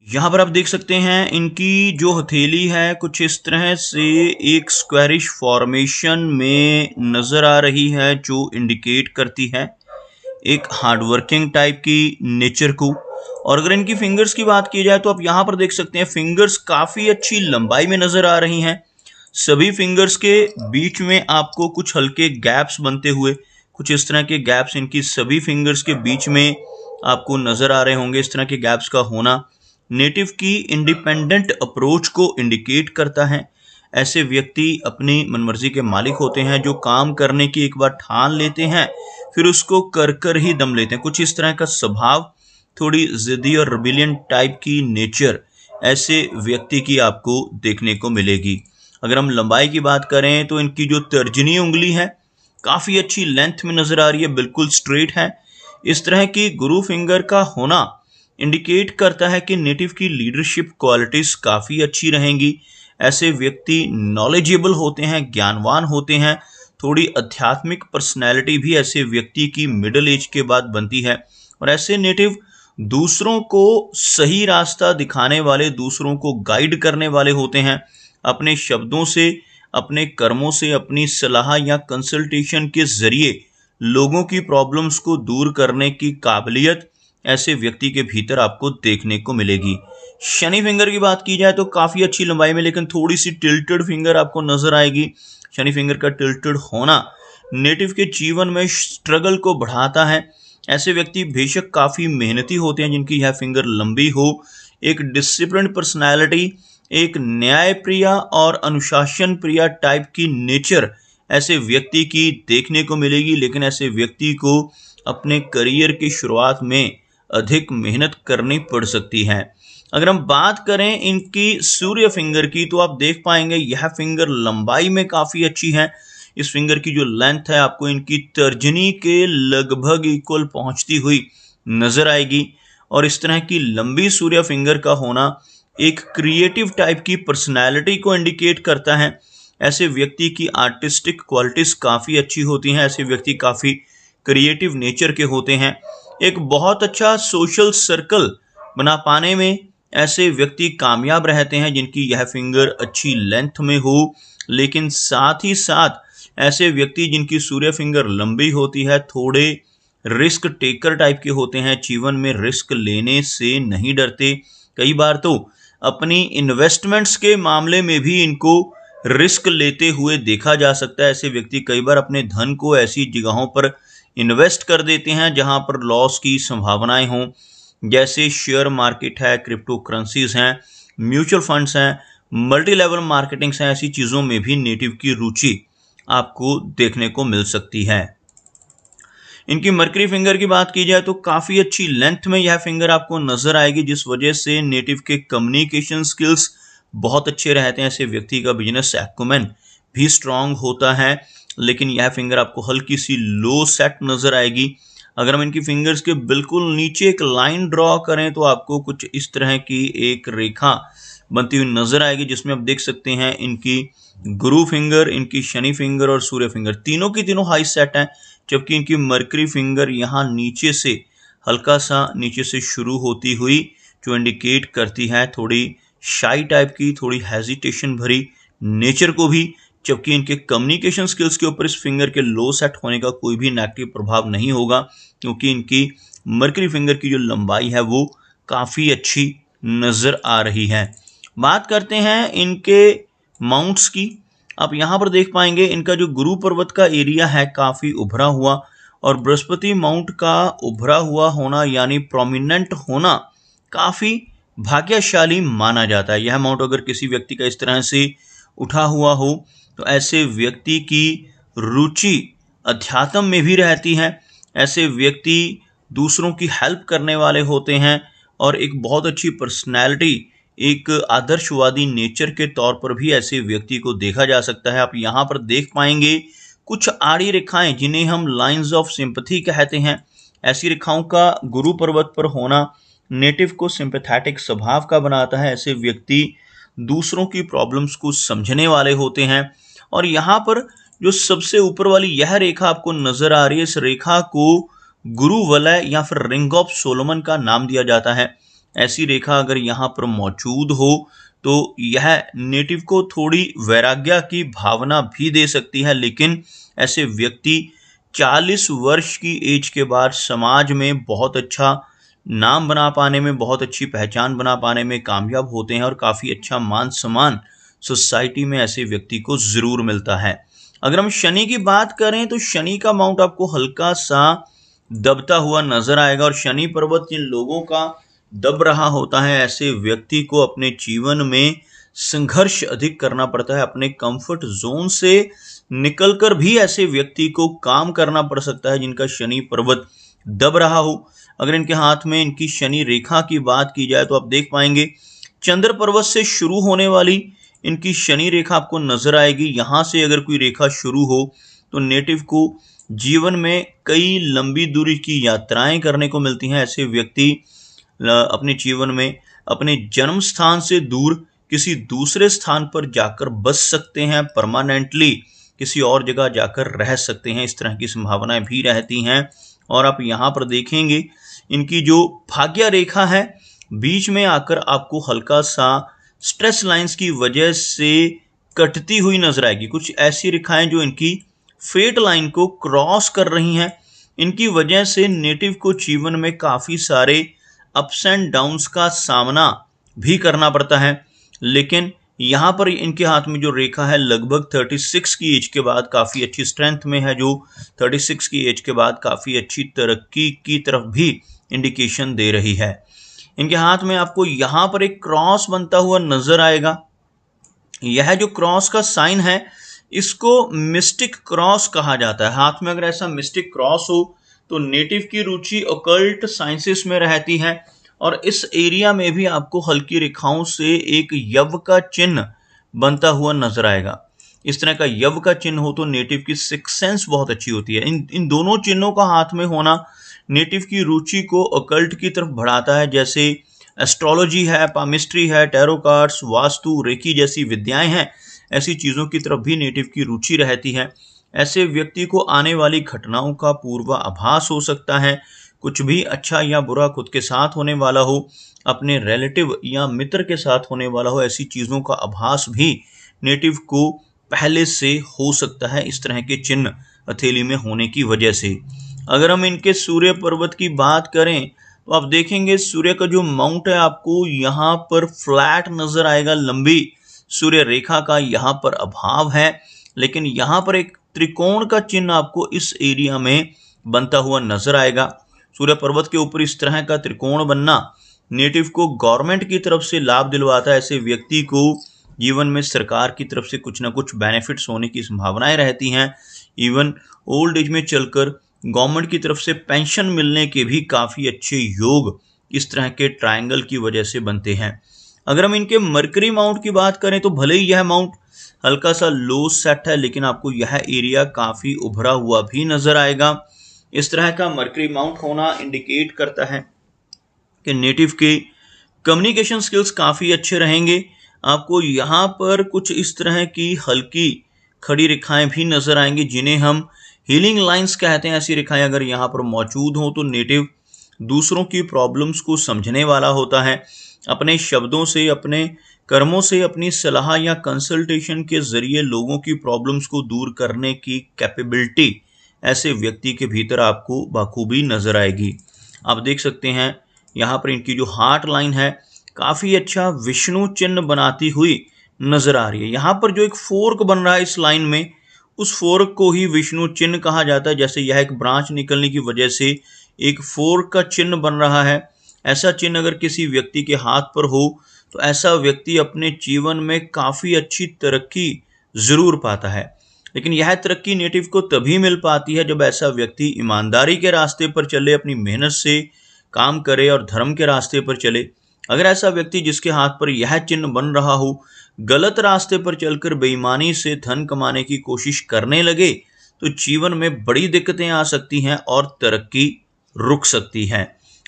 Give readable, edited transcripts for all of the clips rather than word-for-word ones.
यहाँ पर आप देख सकते हैं इनकी जो हथेली है कुछ इस तरह से एक स्क्वायरिश फॉर्मेशन में नजर आ रही है, जो इंडिकेट करती है एक हार्डवर्किंग टाइप की नेचर को। और अगर इनकी फिंगर्स की बात की जाए तो आप यहाँ पर देख सकते हैं फिंगर्स काफी अच्छी लंबाई में नजर आ रही हैं। सभी फिंगर्स के बीच में आपको कुछ हल्के गैप्स बनते हुए, कुछ इस तरह के गैप्स इनकी सभी फिंगर्स के बीच में आपको नजर आ रहे होंगे। इस तरह के गैप्स का होना नेटिव की इंडिपेंडेंट अप्रोच को इंडिकेट करता है। ऐसे व्यक्ति अपनी मनमर्जी के मालिक होते हैं, जो काम करने की एक बार ठान लेते हैं फिर उसको कर कर ही दम लेते हैं। कुछ इस तरह का स्वभाव, थोड़ी जिद्दी और रिबिलियन टाइप की नेचर ऐसे व्यक्ति की आपको देखने को मिलेगी। अगर हम लंबाई की बात करें तो इनकी जो तर्जनी उंगली है काफी अच्छी लेंथ में नजर आ रही है, बिल्कुल स्ट्रेट है। इस तरह की गुरु फिंगर का होना इंडिकेट करता है कि नेटिव की लीडरशिप क्वालिटीज काफी अच्छी रहेंगी। ऐसे व्यक्ति नॉलेजेबल होते हैं, ज्ञानवान होते हैं। थोड़ी आध्यात्मिक पर्सनैलिटी भी ऐसे व्यक्ति की मिडिल एज के बाद बनती है। और ऐसे नेटिव दूसरों को सही रास्ता दिखाने वाले, दूसरों को गाइड करने वाले होते हैं। अपने शब्दों से, अपने कर्मों से, अपनी सलाह या कंसल्टेशन के जरिए लोगों की प्रॉब्लम्स को दूर करने की काबिलियत ऐसे व्यक्ति के भीतर आपको देखने को मिलेगी। शनि फिंगर की बात की जाए तो काफी अच्छी लंबाई में, लेकिन थोड़ी सी टिल्टेड फिंगर आपको नजर आएगी। शनि फिंगर का टिल्टेड होना नेटिव के जीवन में स्ट्रगल को बढ़ाता है। ऐसे व्यक्ति बेशक काफी मेहनती होते हैं जिनकी यह फिंगर लंबी हो। एक डिसिप्लिन पर्सनैलिटी, एक न्याय प्रिय और अनुशासन प्रिय टाइप की नेचर ऐसे व्यक्ति की देखने को मिलेगी। लेकिन ऐसे व्यक्ति को अपने करियर की शुरुआत में अधिक मेहनत करनी पड़ सकती है। अगर हम बात करें इनकी सूर्य फिंगर की तो आप देख पाएंगे यह फिंगर लंबाई में काफी अच्छी है। इस फिंगर की जो लेंथ है आपको इनकी तर्जनी के लगभग इक्वल पहुंचती हुई नजर आएगी। और इस तरह की लंबी सूर्य फिंगर का होना एक क्रिएटिव टाइप की पर्सनैलिटी को इंडिकेट करता है। ऐसे व्यक्ति की आर्टिस्टिक क्वालिटीज काफी अच्छी होती हैं। ऐसे व्यक्ति काफी क्रिएटिव नेचर के होते हैं। एक बहुत अच्छा सोशल सर्कल बना पाने में ऐसे व्यक्ति कामयाब रहते हैं जिनकी यह फिंगर अच्छी लेंथ में हो। लेकिन साथ ही साथ ऐसे व्यक्ति जिनकी सूर्य फिंगर लंबी होती है थोड़े रिस्क टेकर टाइप के होते हैं, जीवन में रिस्क लेने से नहीं डरते। कई बार तो अपनी इन्वेस्टमेंट्स के मामले में भी इनको रिस्क लेते हुए देखा जा सकता है। ऐसे व्यक्ति कई बार अपने धन को ऐसी जगहों पर इन्वेस्ट कर देते हैं जहां पर लॉस की संभावनाएं हों, जैसे शेयर मार्केट है, क्रिप्टो करेंसीज हैं, म्यूचुअल फंड्स हैं, मल्टी लेवल मार्केटिंग्स हैं। ऐसी चीजों में भी नेटिव की रुचि आपको देखने को मिल सकती है। इनकी मरकरी फिंगर की बात की जाए तो काफी अच्छी लेंथ में यह फिंगर आपको नजर आएगी, जिस वजह से नेटिव के कम्युनिकेशन स्किल्स बहुत अच्छे रहते हैं। ऐसे व्यक्ति का बिजनेस एक्यूमेन भी स्ट्रांग होता है। लेकिन यह फिंगर आपको हल्की सी लो सेट नजर आएगी। अगर हम इनकी फिंगर्स के बिल्कुल नीचे एक लाइन ड्रॉ करें तो आपको कुछ इस तरह की एक रेखा बनती हुई नजर आएगी, जिसमें आप देख सकते हैं इनकी गुरु फिंगर, इनकी शनि फिंगर और सूर्य फिंगर तीनों की तीनों हाई सेट हैं। जबकि इनकी मरकरी फिंगर यहाँ नीचे से हल्का सा नीचे से शुरू होती हुई जो इंडिकेट करती है थोड़ी शाई टाइप की, थोड़ी हेजिटेशन भरी नेचर को भी। जबकि इनके कम्युनिकेशन स्किल्स के ऊपर इस फिंगर के लो सेट होने का कोई भी नेगेटिव प्रभाव नहीं होगा, क्योंकि इनकी मरकरी फिंगर की जो लंबाई है वो काफ़ी अच्छी नज़र आ रही है। बात करते हैं इनके माउंट्स की। आप यहाँ पर देख पाएंगे इनका जो गुरु पर्वत का एरिया है काफ़ी उभरा हुआ, और बृहस्पति माउंट का उभरा हुआ होना यानी प्रोमिनेंट होना काफ़ी भाग्यशाली माना जाता है। यह माउंट अगर किसी व्यक्ति का इस तरह से उठा हुआ हो तो ऐसे व्यक्ति की रुचि अध्यात्म में भी रहती है। ऐसे व्यक्ति दूसरों की हेल्प करने वाले होते हैं और एक बहुत अच्छी पर्सनैलिटी, एक आदर्शवादी नेचर के तौर पर भी ऐसे व्यक्ति को देखा जा सकता है। आप यहाँ पर देख पाएंगे कुछ आड़ी रेखाएं जिन्हें हम लाइंस ऑफ सिंपैथी कहते हैं। ऐसी रेखाओं का गुरु पर्वत पर होना नेटिव को सिंपैथेटिक स्वभाव का बनाता है। ऐसे व्यक्ति दूसरों की प्रॉब्लम्स को समझने वाले होते हैं। और यहाँ पर जो सबसे ऊपर वाली यह रेखा आपको नजर आ रही है, इस रेखा को गुरु वलय या फिर रिंग ऑफ सोलोमन का नाम दिया जाता है। ऐसी रेखा अगर यहाँ पर मौजूद हो तो यह नेटिव को थोड़ी वैराग्य की भावना भी दे सकती है, लेकिन ऐसे व्यक्ति 40 वर्ष की एज के बाद समाज में बहुत अच्छा नाम बना पाने में, बहुत अच्छी पहचान बना पाने में कामयाब होते हैं और काफ़ी अच्छा मान सम्मान सोसाइटी में ऐसे व्यक्ति को ज़रूर मिलता है। अगर हम शनि की बात करें तो शनि का माउंट आपको हल्का सा दबता हुआ नजर आएगा, और शनि पर्वत जिन लोगों का दब रहा होता है ऐसे व्यक्ति को अपने जीवन में संघर्ष अधिक करना पड़ता है। अपने कंफर्ट जोन से निकलकर भी ऐसे व्यक्ति को काम करना पड़ सकता है जिनका शनि पर्वत दब रहा हो। अगर इनके हाथ में इनकी शनि रेखा की बात की जाए तो आप देख पाएंगे चंद्र पर्वत से शुरू होने वाली इनकी शनि रेखा आपको नजर आएगी। यहाँ से अगर कोई रेखा शुरू हो तो नेटिव को जीवन में कई लंबी दूरी की यात्राएं करने को मिलती हैं। ऐसे व्यक्ति अपने जीवन में अपने जन्म स्थान से दूर किसी दूसरे स्थान पर जाकर बस सकते हैं, परमानेंटली किसी और जगह जाकर रह सकते हैं, इस तरह की संभावनाएं भी रहती हैं। और आप यहाँ पर देखेंगे इनकी जो भाग्य रेखा है बीच में आकर आपको हल्का सा स्ट्रेस लाइंस की वजह से कटती हुई नजर आएगी। कुछ ऐसी रेखाएं जो इनकी फेट लाइन को क्रॉस कर रही हैं, इनकी वजह से नेटिव को जीवन में काफ़ी सारे अप्स एंड डाउन्स का सामना भी करना पड़ता है। लेकिन यहाँ पर इनके हाथ में जो रेखा है लगभग 36 की एज के बाद काफ़ी अच्छी स्ट्रेंथ में है, जो 36 की एज के बाद काफ़ी अच्छी तरक्की की तरफ भी इंडिकेशन दे रही है। इनके हाथ में आपको यहाँ पर एक क्रॉस बनता हुआ नजर आएगा। यह जो क्रॉस का साइन है इसको मिस्टिक क्रॉस कहा जाता है। हाथ में अगर ऐसा मिस्टिक क्रॉस हो तो नेटिव की रुचि ऑकल्ट साइंसेस में रहती है, और इस एरिया में भी आपको हल्की रेखाओं से एक यव का चिन्ह बनता हुआ नजर आएगा। इस तरह का यव का चिन्ह हो तो नेटिव की सिक्स सेंस बहुत अच्छी होती है। इन दोनों चिन्हों का हाथ में होना नेटिव की रुचि को ऑकल्ट की तरफ बढ़ाता है, जैसे एस्ट्रोलॉजी है, पामिस्ट्री है, टैरो कार्ड्स, वास्तु, रेकी जैसी विद्याएं हैं। ऐसी चीज़ों की तरफ भी नेटिव की रुचि रहती है। ऐसे व्यक्ति को आने वाली घटनाओं का पूर्वाभास हो सकता है। कुछ भी अच्छा या बुरा खुद के साथ होने वाला हो, अपने रिलेटिव या मित्र के साथ होने वाला हो, ऐसी चीज़ों का आभास भी नेटिव को पहले से हो सकता है, इस तरह के चिन्ह हथेली में होने की वजह से। अगर हम इनके सूर्य पर्वत की बात करें तो आप देखेंगे सूर्य का जो माउंट है आपको यहाँ पर फ्लैट नजर आएगा। लंबी सूर्य रेखा का यहाँ पर अभाव है, लेकिन यहाँ पर एक त्रिकोण का चिन्ह आपको इस एरिया में बनता हुआ नजर आएगा। सूर्य पर्वत के ऊपर इस तरह का त्रिकोण बनना नेटिव को गवर्नमेंट की तरफ से लाभ दिलवाता है। ऐसे व्यक्ति को जीवन में सरकार की तरफ से कुछ ना कुछ बेनिफिट्स होने की संभावनाएं रहती हैं। इवन ओल्ड एज में चलकर गवर्नमेंट की तरफ से पेंशन मिलने के भी काफ़ी अच्छे योग इस तरह के ट्रायंगल की वजह से बनते हैं। अगर हम इनके मरकरी माउंट की बात करें तो भले ही यह माउंट हल्का सा लो सेट है, लेकिन आपको यह एरिया काफ़ी उभरा हुआ भी नजर आएगा। इस तरह का मरकरी माउंट होना इंडिकेट करता है कि नेटिव के कम्युनिकेशन स्किल्स काफ़ी अच्छे रहेंगे। आपको यहाँ पर कुछ इस तरह की हल्की खड़ी रेखाएं भी नजर आएंगी जिन्हें हम हीलिंग लाइंस कहते हैं। ऐसी रेखाएं अगर यहाँ पर मौजूद हों तो नेटिव दूसरों की प्रॉब्लम्स को समझने वाला होता है। अपने शब्दों से, अपने कर्मों से, अपनी सलाह या कंसल्टेशन के जरिए लोगों की प्रॉब्लम्स को दूर करने की कैपेबिलिटी ऐसे व्यक्ति के भीतर आपको बखूबी नजर आएगी। आप देख सकते हैं यहाँ पर इनकी जो हार्ट लाइन है काफ़ी अच्छा विष्णु चिन्ह बनाती हुई नजर आ रही है। यहाँ पर जो एक फोर्क बन रहा है इस लाइन में, उस फोर्क को ही विष्णु चिन्ह कहा जाता है। जैसे यह एक ब्रांच निकलने की वजह से एक फोर्क का चिन्ह बन रहा है, ऐसा चिन्ह अगर किसी व्यक्ति के हाथ पर हो तो ऐसा व्यक्ति अपने जीवन में काफ़ी अच्छी तरक्की ज़रूर पाता है। लेकिन यह तरक्की नेटिव को तभी मिल पाती है जब ऐसा व्यक्ति ईमानदारी के रास्ते पर चले, अपनी मेहनत से काम करे और धर्म के रास्ते पर चले। अगर ऐसा व्यक्ति जिसके हाथ पर यह चिन्ह बन रहा हो गलत रास्ते पर चलकर बेईमानी से धन कमाने की कोशिश करने लगे तो जीवन में बड़ी दिक्कतें आ सकती हैं और तरक्की रुक सकती है।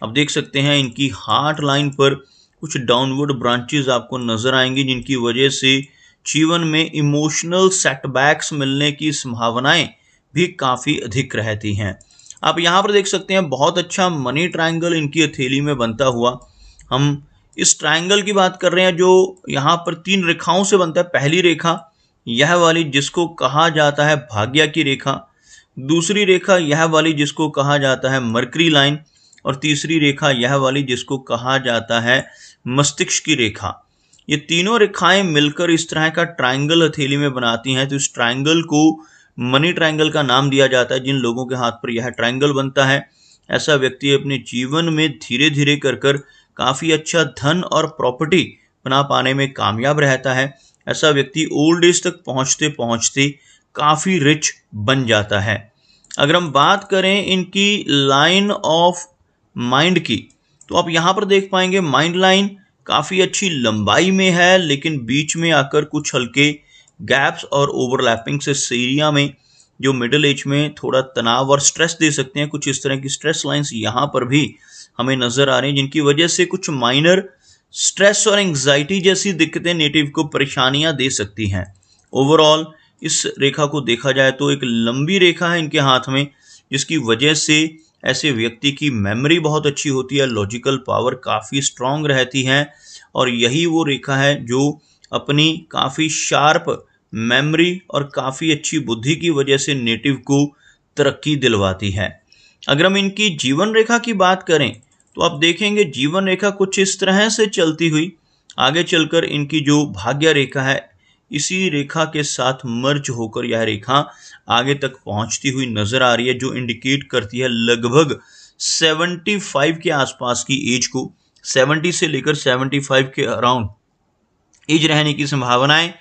अब देख सकते हैं इनकी हार्ट लाइन पर कुछ डाउनवर्ड ब्रांचेस आपको नजर आएंगी जिनकी वजह से जीवन में इमोशनल सेटबैक्स मिलने की संभावनाएं भी काफ़ी अधिक रहती हैं। आप यहाँ पर देख सकते हैं बहुत अच्छा मनी ट्रायंगल इनकी हथेली में बनता हुआ। हम इस ट्रायंगल की बात कर रहे हैं जो यहाँ पर 3 रेखाओं से बनता है। पहली रेखा यह वाली जिसको कहा जाता है भाग्य की रेखा, दूसरी रेखा यह वाली जिसको कहा जाता है मरकरी लाइन, और तीसरी रेखा यह वाली जिसको कहा जाता है मस्तिष्क की रेखा। ये तीनों रेखाएं मिलकर इस तरह का ट्रायंगल हथेली में बनाती हैं। तो इस ट्रायंगल को मनी ट्रायंगल का नाम दिया जाता है। जिन लोगों के हाथ पर यह ट्रायंगल बनता है, ऐसा व्यक्ति अपने जीवन में धीरे धीरे कर कर काफ़ी अच्छा धन और प्रॉपर्टी बना पाने में कामयाब रहता है। ऐसा व्यक्ति ओल्ड एज तक पहुँचते पहुँचते काफ़ी रिच बन जाता है। अगर हम बात करें इनकी लाइन ऑफ माइंड की, तो आप यहाँ पर देख पाएंगे माइंड लाइन काफ़ी अच्छी लंबाई में है, लेकिन बीच में आकर कुछ हल्के गैप्स और ओवरलैपिंग से इस एरिया में जो मिडिल एज में थोड़ा तनाव और स्ट्रेस दे सकते हैं, कुछ इस तरह की स्ट्रेस लाइंस यहाँ पर भी हमें नज़र आ रही हैं, जिनकी वजह से कुछ माइनर स्ट्रेस और एंग्जाइटी जैसी दिक्कतें नेटिव को परेशानियां दे सकती हैं। ओवरऑल इस रेखा को देखा जाए तो एक लंबी रेखा है इनके हाथ में, जिसकी वजह से ऐसे व्यक्ति की मेमोरी बहुत अच्छी होती है, लॉजिकल पावर काफ़ी स्ट्रांग रहती है, और यही वो रेखा है जो अपनी काफ़ी शार्प मेमोरी और काफ़ी अच्छी बुद्धि की वजह से नेटिव को तरक्की दिलवाती है। अगर हम इनकी जीवन रेखा की बात करें तो आप देखेंगे जीवन रेखा कुछ इस तरह से चलती हुई आगे चलकर इनकी जो भाग्य रेखा है, इसी रेखा के साथ मर्ज होकर यह रेखा आगे तक पहुंचती हुई नजर आ रही है, जो इंडिकेट करती है लगभग 75 के आसपास की एज को। 70 से लेकर 75 के अराउंड एज रहने की संभावनाएं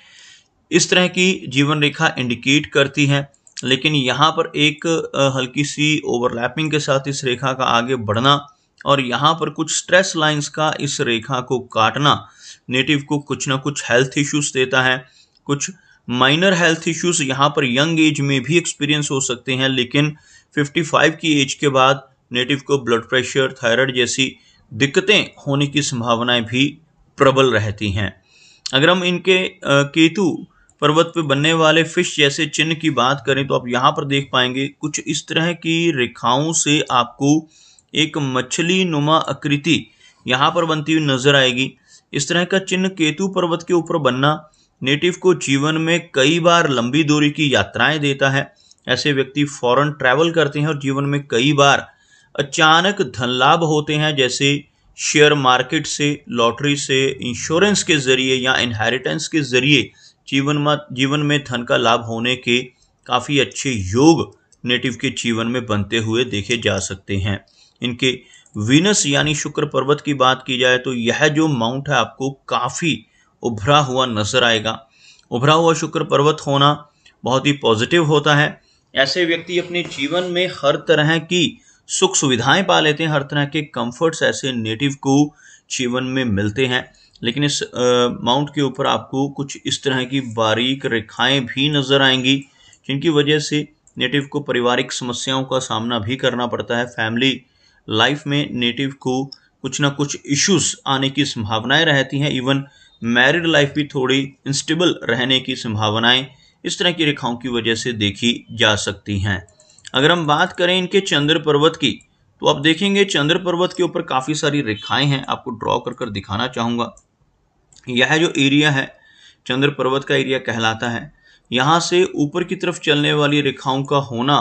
इस तरह की जीवन रेखा इंडिकेट करती है। लेकिन यहाँ पर एक हल्की सी ओवरलैपिंग के साथ इस रेखा का आगे बढ़ना और यहाँ पर कुछ स्ट्रेस लाइंस का इस रेखा को काटना नेटिव को कुछ ना कुछ हेल्थ इश्यूज देता है। कुछ माइनर हेल्थ इश्यूज यहाँ पर यंग एज में भी एक्सपीरियंस हो सकते हैं, लेकिन 55 की एज के बाद नेटिव को ब्लड प्रेशर, थायराइड जैसी दिक्कतें होने की संभावनाएं भी प्रबल रहती हैं। अगर हम इनके केतु पर्वत पे बनने वाले फिश जैसे चिन्ह की बात करें तो आप यहाँ पर देख पाएंगे कुछ इस तरह की रेखाओं से आपको एक मछली नुमा आकृति यहाँ पर बनती हुई नजर आएगी। इस तरह का चिन्ह केतु पर्वत के ऊपर बनना नेटिव को जीवन में कई बार लंबी दूरी की यात्राएं देता है। ऐसे व्यक्ति फॉरेन ट्रैवल करते हैं और जीवन में कई बार अचानक धन लाभ होते हैं, जैसे शेयर मार्केट से, लॉटरी से, इंश्योरेंस के जरिए या इनहेरिटेंस के जरिए जीवन में धन का लाभ होने के काफ़ी अच्छे योग नेटिव के जीवन में बनते हुए देखे जा सकते हैं। इनके वीनस यानी शुक्र पर्वत की बात की जाए तो यह जो माउंट है आपको काफ़ी उभरा हुआ नजर आएगा। उभरा हुआ शुक्र पर्वत होना बहुत ही पॉजिटिव होता है। ऐसे व्यक्ति अपने जीवन में हर तरह की सुख सुविधाएं पा लेते हैं, हर तरह के कंफर्ट्स ऐसे नेटिव को जीवन में मिलते हैं। लेकिन इस माउंट के ऊपर आपको कुछ इस तरह की बारीक रेखाएं भी नजर आएंगी, जिनकी वजह से नेटिव को पारिवारिक समस्याओं का सामना भी करना पड़ता है। फैमिली लाइफ में नेटिव को कुछ ना कुछ इश्यूज आने की संभावनाएं रहती हैं। इवन मैरिड लाइफ भी थोड़ी इंस्टेबल रहने की संभावनाएं इस तरह की रेखाओं की वजह से देखी जा सकती हैं। अगर हम बात करें इनके चंद्र पर्वत की तो आप देखेंगे चंद्र पर्वत के ऊपर काफ़ी सारी रेखाएं हैं। आपको ड्रॉ कर दिखाना चाहूँगा। यह जो एरिया है चंद्र पर्वत का एरिया कहलाता है। यहाँ से ऊपर की तरफ चलने वाली रेखाओं का होना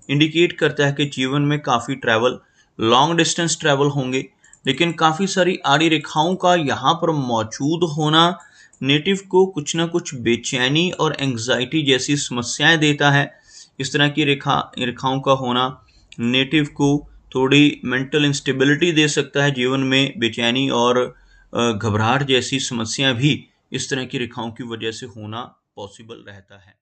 इंडिकेट करता है कि जीवन में काफ़ी ट्रैवल, लॉन्ग डिस्टेंस ट्रैवल होंगे। लेकिन काफ़ी सारी आड़ी रेखाओं का यहाँ पर मौजूद होना नेटिव को कुछ ना कुछ बेचैनी और एंग्जाइटी जैसी समस्याएं देता है। इस तरह की रेखाओं का होना नेटिव को थोड़ी मेंटल इंस्टेबिलिटी दे सकता है। जीवन में बेचैनी और घबराहट जैसी समस्याएं भी इस तरह की रेखाओं की वजह से होना पॉसिबल रहता है।